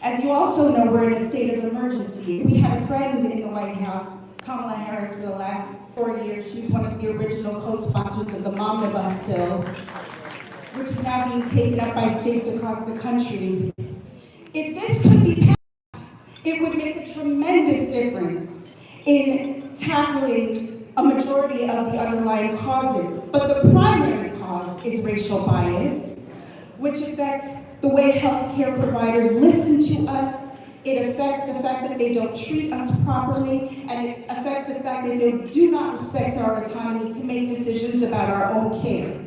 As you also know, we're in a state of emergency. We had a friend in the White House, Kamala Harris, for the last 4 years. She's one of the original co-sponsors of the Omnibus bill, which is now being taken up by states across the country. If this could be passed, it would make a tremendous difference in tackling a majority of the underlying causes. But the primary cause is racial bias, which affects the way healthcare providers listen to us. It affects the fact that they don't treat us properly, and it affects the fact that they do not respect our autonomy to make decisions about our own care.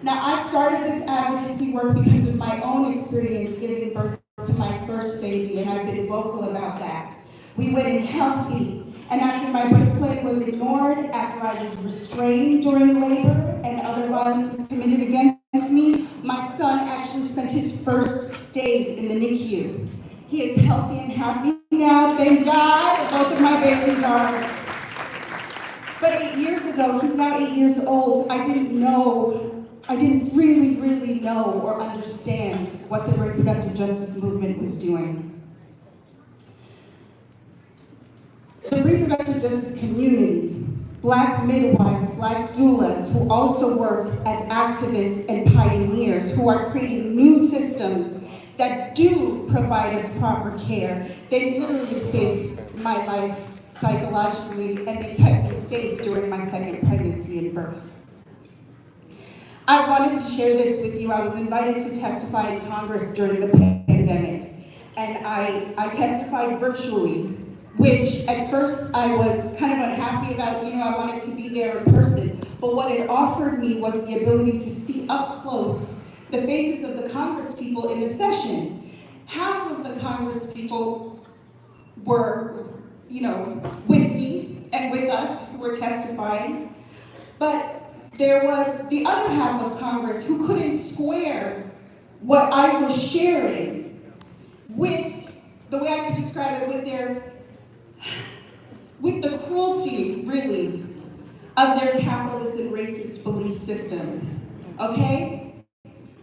Now, I started this advocacy work because of my own experience giving birth to my first baby, and I've been vocal about that. We went in healthy, and after my birth plan was ignored, after I was restrained during labor and other violence was committed against me, my son actually spent his first days in the NICU. He is healthy and happy now, thank God. Both of my babies are. But 8 years ago, he's now 8 years old, I didn't really know or understand what the reproductive justice movement was doing. The reproductive justice community, Black midwives, Black doulas, who also work as activists and pioneers, who are creating new systems that do provide us proper care. They literally saved my life psychologically, and they kept me safe during my second pregnancy and birth. I wanted to share this with you. I was invited to testify in Congress during the pandemic, and I testified virtually, which at first I was kind of unhappy about. I wanted to be there in person, but what it offered me was the ability to see up close the faces of the Congress people in the session. Half of the Congress people were, with me and with us who were testifying, but there was the other half of Congress who couldn't square what I was sharing with, the way I could describe it, with the cruelty, really, of their capitalist and racist belief system, okay?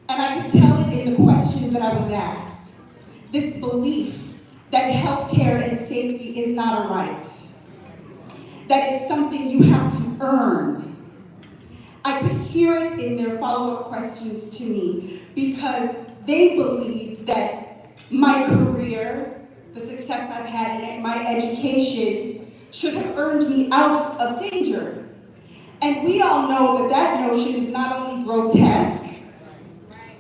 And I could tell it in the questions that I was asked. This belief that healthcare and safety is not a right, that it's something you have to earn. I could hear it in their follow-up questions to me because they believed that my career, the success I've had in it, my education, should have earned me out of danger. And we all know that that notion is not only grotesque,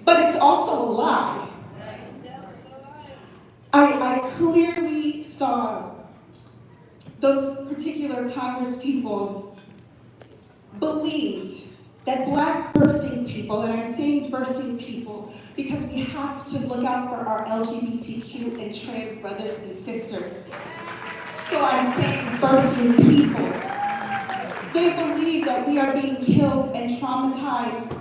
but it's also a lie. I clearly saw those particular Congress people believed that Black birthing people, and I'm saying birthing people because we have to look out for our LGBTQ and trans brothers and sisters. So I'm saying birthing people. They believe that we are being killed and traumatized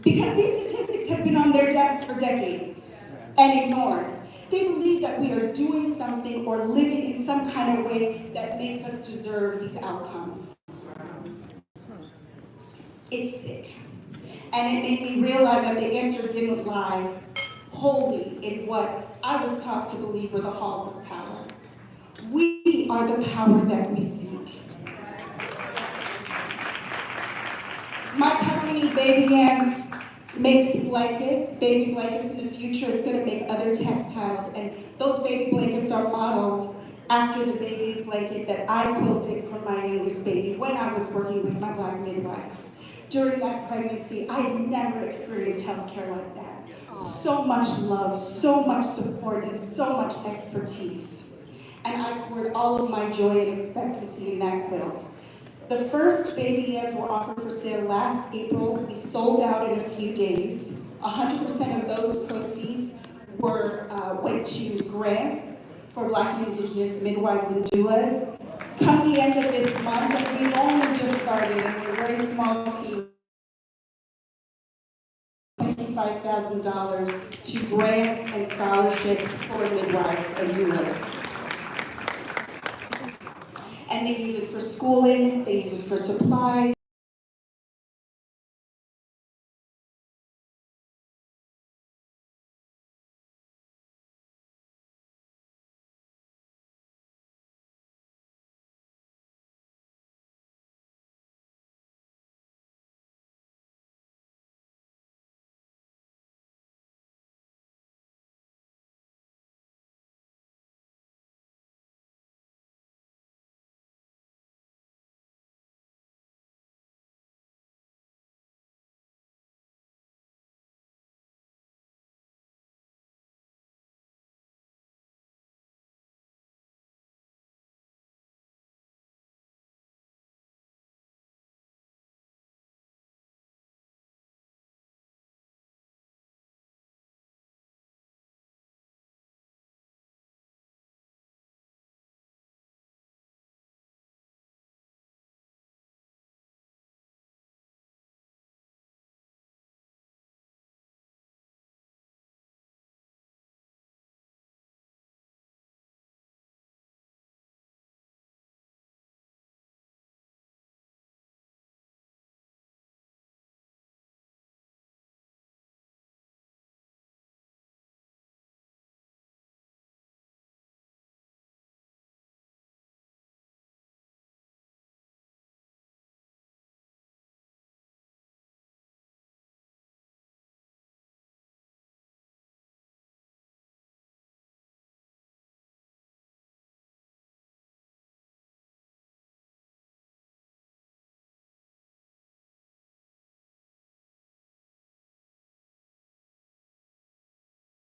because these statistics have been on their desks for decades and ignored. They believe that we are doing something or living in some kind of way that makes us deserve these outcomes. It's sick. And it made me realize that the answer didn't lie wholly in what I was taught to believe were the halls of power. We are the power that we seek. My company, Baby Ants, makes blankets, baby blankets. In the future, it's going to make other textiles, and those baby blankets are modeled after the baby blanket that I quilted for my youngest baby when I was working with my Black midwife. During that pregnancy, I had never experienced healthcare like that. So much love, so much support, and so much expertise. And I poured all of my joy and expectancy in that quilt. The first baby ends were offered for sale last April. We sold out in a few days. 100% of those proceeds went to grants for Black and Indigenous midwives and doulas. Come the end of this month, and we've only just started, and we're a very small team, $25,000 to grants and scholarships for midwives and doulas. And they use it for schooling, they use it for supplies.